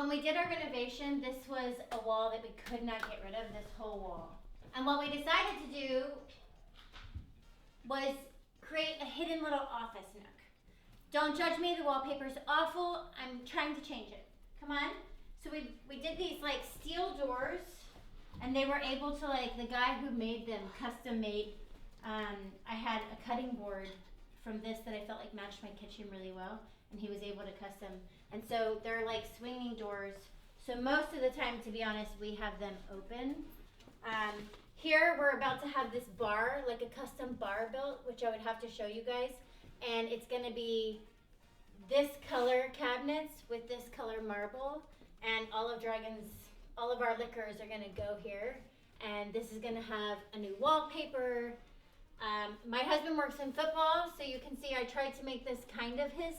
when we did our renovation, this was a wall that we could not get rid of, this whole wall. And what we decided to do was create a hidden little office nook. Don't judge me, the wallpaper's awful. I'm trying to change it. Come on. So we did these like steel doors, and they were able to, like, the guy who made them, custom made, I had a cutting board from this that I felt like matched my kitchen really well, and he was able to custom. And so they're like swinging doors. So most of the time, to be honest, we have them open. Here we're about to have this bar, like a custom bar built, which I would have to show you guys. And it's gonna be this color cabinets with this color marble, and all of our liquors are gonna go here. And this is gonna have a new wallpaper. My husband works in football, so you can see I tried to make this kind of his.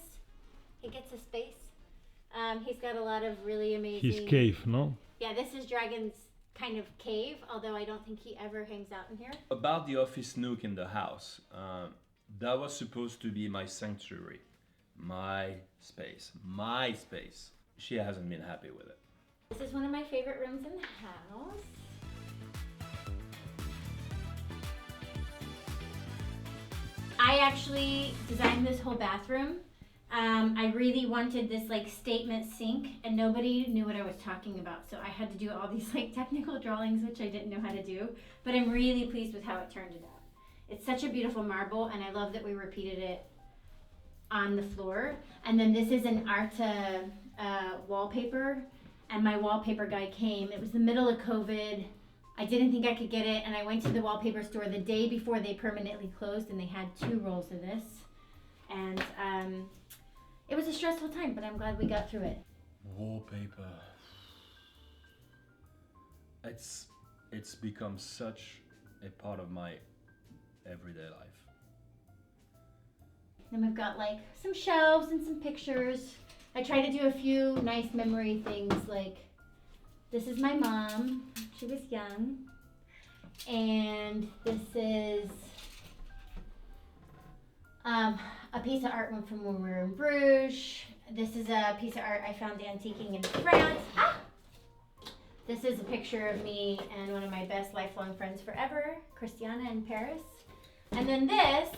He gets a space. He's got a lot of really amazing... His cave, no? Yeah, this is Dragon's kind of cave, although I don't think he ever hangs out in here. About the office nook in the house, that was supposed to be my sanctuary, my space. She hasn't been happy with it. This is one of my favorite rooms in the house. I actually designed this whole bathroom. I really wanted this like statement sink, and nobody knew what I was talking about, so I had to do all these like technical drawings, which I didn't know how to do, but I'm really pleased with how it turned out. It's such a beautiful marble, and I love that we repeated it on the floor. And then this is an Arta wallpaper, and my wallpaper guy came. It was the middle of COVID. I didn't think I could get it, and I went to the wallpaper store the day before they permanently closed, and they had 2 rolls of this. And it was a stressful time, but I'm glad we got through it. Wallpaper. It's become such a part of my everyday life. Then we've got like some shelves and some pictures. I try to do a few nice memory things, like this is my mom. She was young. And this is a piece of art from when we were in Bruges. This is a piece of art I found antiquing in France. This is a picture of me and one of my best lifelong friends forever, Christiana, in Paris. And then this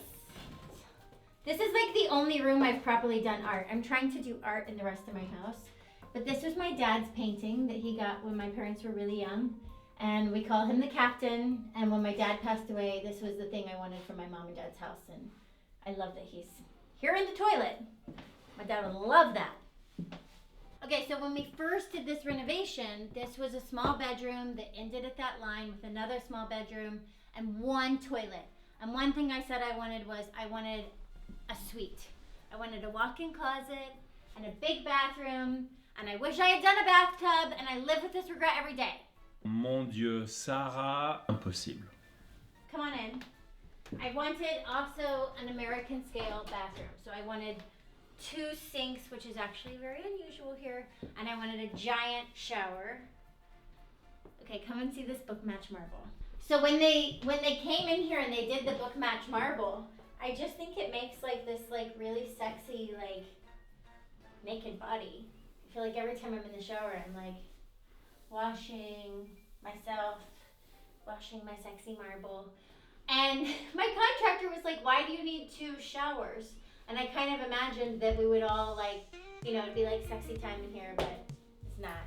is like the only room I've properly done art. I'm trying to do art in the rest of my house. But this was my dad's painting that he got when my parents were really young. And we call him the captain. And when my dad passed away, this was the thing I wanted for my mom and dad's house. And I love that he's here in the toilet. My dad would love that. Okay, so when we first did this renovation, this was a small bedroom that ended at that line with another small bedroom and 1 toilet. And one thing I said I wanted was I wanted a suite. I wanted a walk-in closet and a big bathroom, and I wish I had done a bathtub, and I live with this regret every day. Mon Dieu, Sarah, impossible. Come on in. I wanted also an American scale bathroom. So I wanted 2 sinks, which is actually very unusual here, and I wanted a giant shower. Okay, come and see this book match marble. So when they came in here and they did the book match marble, I just think it makes like this like really sexy like naked body. I feel like every time I'm in the shower, I'm like washing myself, washing my sexy marble. And my contractor was like, why do you need 2 showers? And I kind of imagined that we would all like, it'd be like sexy time in here, but it's not.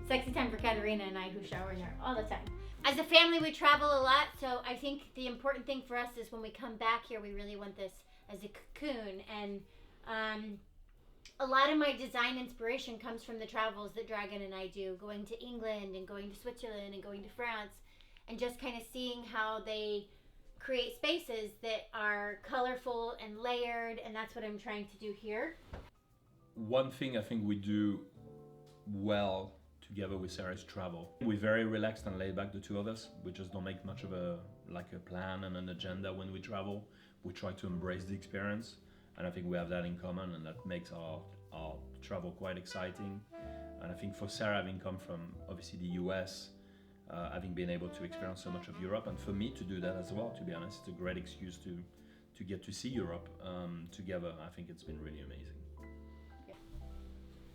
Sexy time for Katerina and I, who shower in here all the time. As a family, we travel a lot, so I think the important thing for us is when we come back here, we really want this as a cocoon. And a lot of my design inspiration comes from the travels that Dragon and I do, going to England and going to Switzerland and going to France, and just kind of seeing how they create spaces that are colorful and layered, and that's what I'm trying to do here. One thing I think we do well together with Sarah is travel. We're very relaxed and laid back, the 2 of us. We just don't make much of a plan and an agenda when we travel. We try to embrace the experience, and I think we have that in common, and that makes our travel quite exciting. And I think for Sarah, having come from obviously the US, having been able to experience so much of Europe, and for me to do that as well, to be honest, it's a great excuse to get to see Europe together. I think it's been really amazing.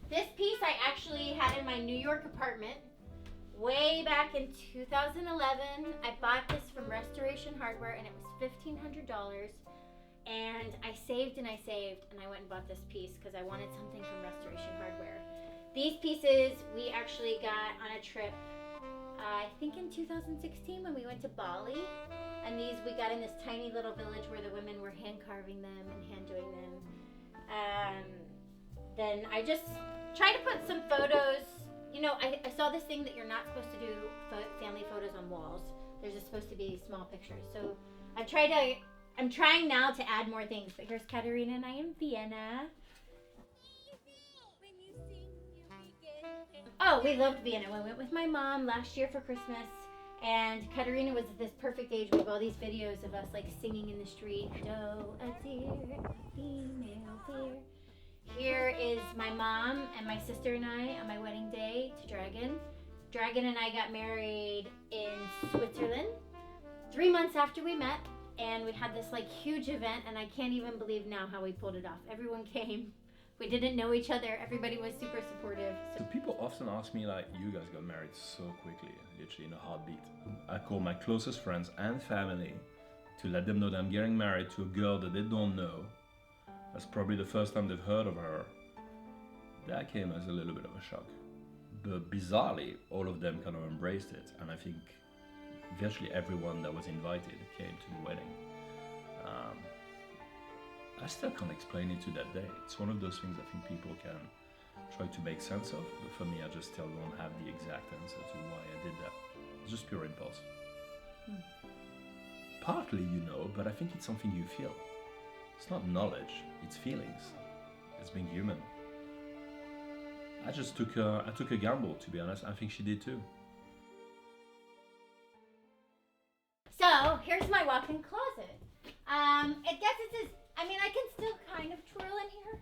This piece I actually had in my New York apartment way back in 2011. I bought this from Restoration Hardware and it was $1,500. And I saved and I went and bought this piece because I wanted something from Restoration Hardware. These pieces we actually got on a trip, I think in 2016 when we went to Bali. And these we got in this tiny little village where the women were hand carving them and hand doing them. Then I just try to put some photos. You know, I saw this thing that you're not supposed to do family photos on walls. There's just supposed to be small pictures. So I'm trying now to add more things. But here's Katerina and I in Vienna. Oh, we loved Vienna. We went with my mom last year for Christmas. And Katerina was at this perfect age. We have all these videos of us like singing in the street. Doe, a deer, a female deer. Here is my mom and my sister and I on my wedding day to Dragon. Dragon and I got married in Switzerland 3 months after we met. And we had this like huge event and I can't even believe now how we pulled it off. Everyone came. We didn't know each other. Everybody was super supportive. So people often ask me like, you guys got married so quickly, literally in a heartbeat. I call my closest friends and family to let them know that I'm getting married to a girl that they don't know. That's probably the first time they've heard of her. That came as a little bit of a shock. But bizarrely, all of them kind of embraced it. And I think virtually everyone that was invited came to the wedding. I still can't explain it to that day. It's one of those things I think people can try to make sense of, but for me I just still don't have the exact answer to why I did that. It's just pure impulse. Partly, you know, but I think it's something you feel. It's not knowledge, it's feelings. It's being human. I took a gamble, to be honest. I think she did too. So here's my walk-in closet. I can still kind of twirl in here.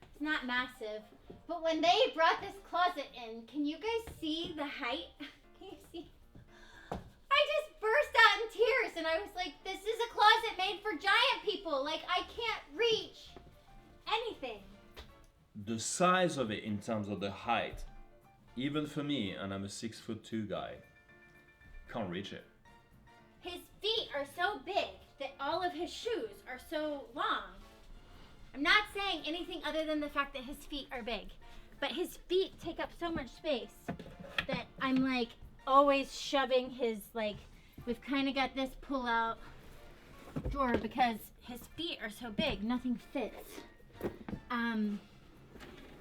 It's not massive. But when they brought this closet in, can you guys see the height? Can you see? I just burst out in tears and I was like, this is a closet made for giant people. Like, I can't reach anything. The size of it in terms of the height, even for me, and I'm a 6'2" guy, can't reach it. His feet are so big that all of his shoes are so long. I'm not saying anything other than the fact that his feet are big, but his feet take up so much space that I'm like always shoving his, like, we've kind of got this pull out drawer because his feet are so big, nothing fits.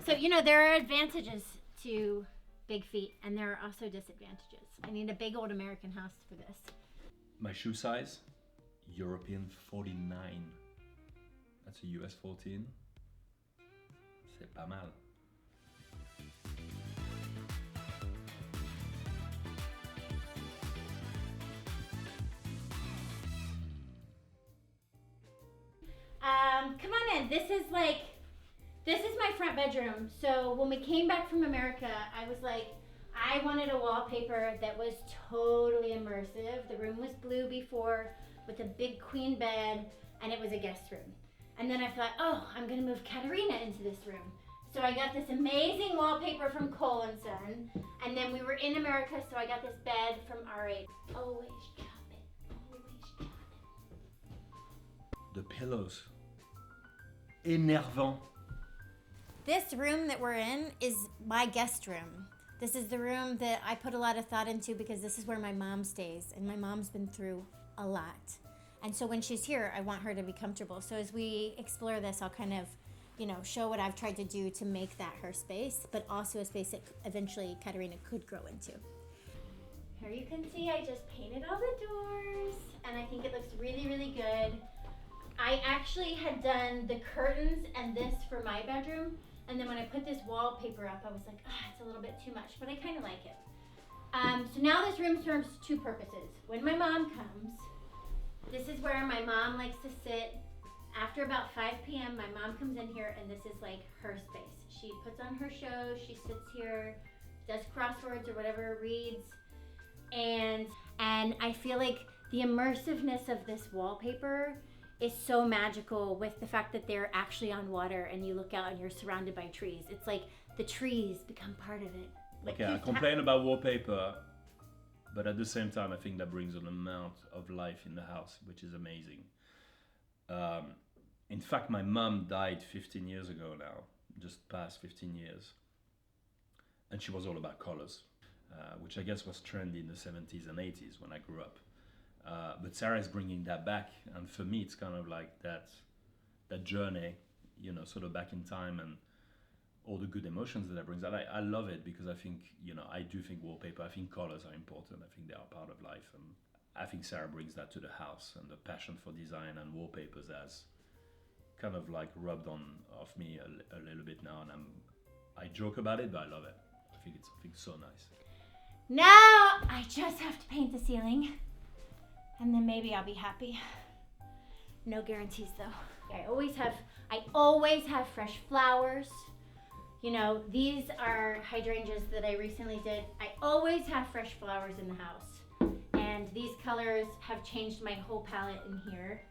So, you know, there are advantages to big feet and there are also disadvantages. I need a big old American house for this. My shoe size, European 49. That's a US 14. C'est pas mal. Come on in. This is my front bedroom. So when we came back from America, I was like, I wanted a wallpaper that was totally immersive. The room was blue before with a big queen bed and it was a guest room. And then I thought, oh, I'm gonna move Katerina into this room. So I got this amazing wallpaper from Cole & Son. And then we were in America, so I got this bed from RH. Always shop it, always shop it. The pillows. Énervant. This room that we're in is my guest room. This is the room that I put a lot of thought into because this is where my mom stays, and my mom's been through a lot. And so when she's here, I want her to be comfortable. So as we explore this, I'll kind of, you know, show what I've tried to do to make that her space, but also a space that eventually Katerina could grow into. Here you can see I just painted all the doors, and I think it looks really, really good. I actually had done the curtains and this for my bedroom. And then when I put this wallpaper up, I was like, it's a little bit too much, but I kind of like it. So now this room serves two purposes. When my mom comes, this is where my mom likes to sit. After about 5 p.m., my mom comes in here and this is like her space. She puts on her show, she sits here, does crosswords or whatever, reads. And I feel like the immersiveness of this wallpaper is so magical with the fact that they're actually on water and you look out and you're surrounded by trees. It's like the trees become part of it. Like Okay, I complain about wallpaper, but at the same time, I think that brings an amount of life in the house, which is amazing. In fact, my mom died 15 years ago now, just past 15 years. And she was all about colors, which I guess was trendy in the 70s and 80s when I grew up. But Sarah is bringing that back, and for me, it's kind of like that journey, you know, sort of back in time and all the good emotions that brings. I love it because I think, you know, I do think wallpaper, I think colors are important. I think they are part of life, and I think Sarah brings that to the house, and the passion for design and wallpapers has kind of like rubbed on off me a little bit now, and I joke about it, but I love it. I think it's so nice. Now I just have to paint the ceiling, and then maybe I'll be happy. No guarantees though. I always have fresh flowers. You know, these are hydrangeas that I recently did. I always have fresh flowers in the house. And these colors have changed my whole palette in here.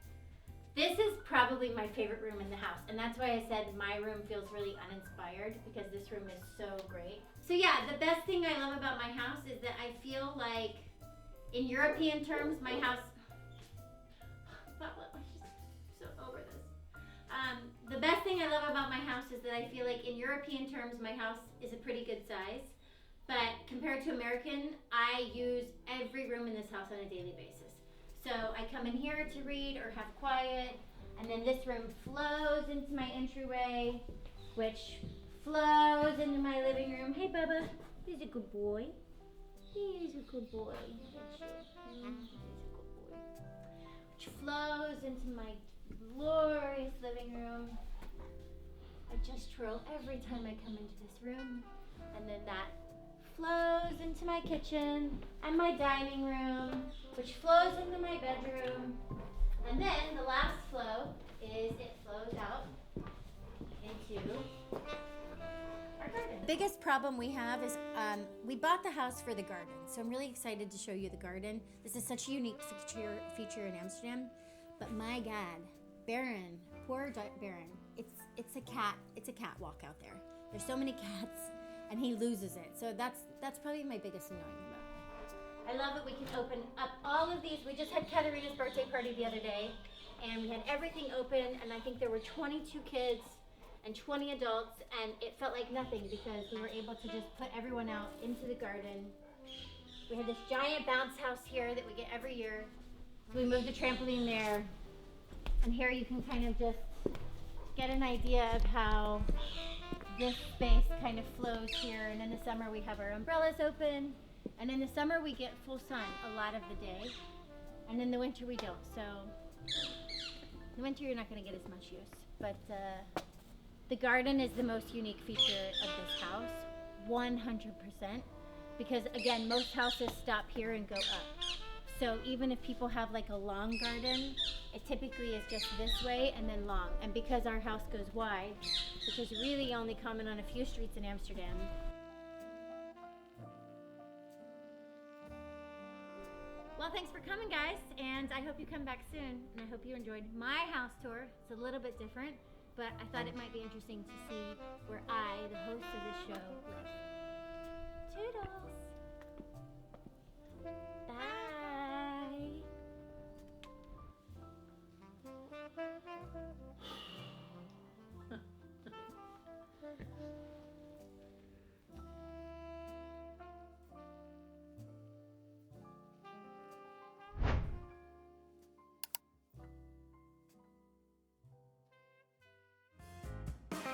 This is probably my favorite room in the house. And that's why I said my room feels really uninspired, because this room is so great. So yeah, the best thing I love about my house is that I feel like, in European terms, my house, I'm just so over this. The best thing I love about my house is that I feel like, in European terms, my house is a pretty good size. But compared to American, I use every room in this house on a daily basis. So I come in here to read or have quiet, and then this room flows into my entryway, which flows into my living room. Hey, Bubba, he's a good boy. He's a good boy. He's a good boy. Which flows into my glorious living room. I just twirl every time I come into this room, and then that flows into my kitchen and my dining room, which flows into my bedroom. And then the last flow is it flows out into our garden. The biggest problem we have is we bought the house for the garden, so I'm really excited to show you the garden. This is such a unique feature in Amsterdam. But my God, Baron, poor Baron, it's a catwalk out there. There's so many cats, and he loses it. So that's probably my biggest annoying about it. I love that we can open up all of these. We just had Katarina's birthday party the other day, and we had everything open, and I think there were 22 kids and 20 adults, and it felt like nothing because we were able to just put everyone out into the garden. We had this giant bounce house here that we get every year. So we moved the trampoline there, and here you can kind of just get an idea of how this space kind of flows here. And in the summer we have our umbrellas open, and in the summer we get full sun a lot of the day, and in the winter we don't. So in the winter you're not going to get as much use, but the garden is the most unique feature of this house, 100%, because again, most houses stop here and go up. So even if people have like a long garden, it typically is just this way and then long. And because our house goes wide, which is really only common on a few streets in Amsterdam. Well, thanks for coming, guys, and I hope you come back soon, and I hope you enjoyed my house tour. It's a little bit different, but I thought it might be interesting to see where I, the host of this show,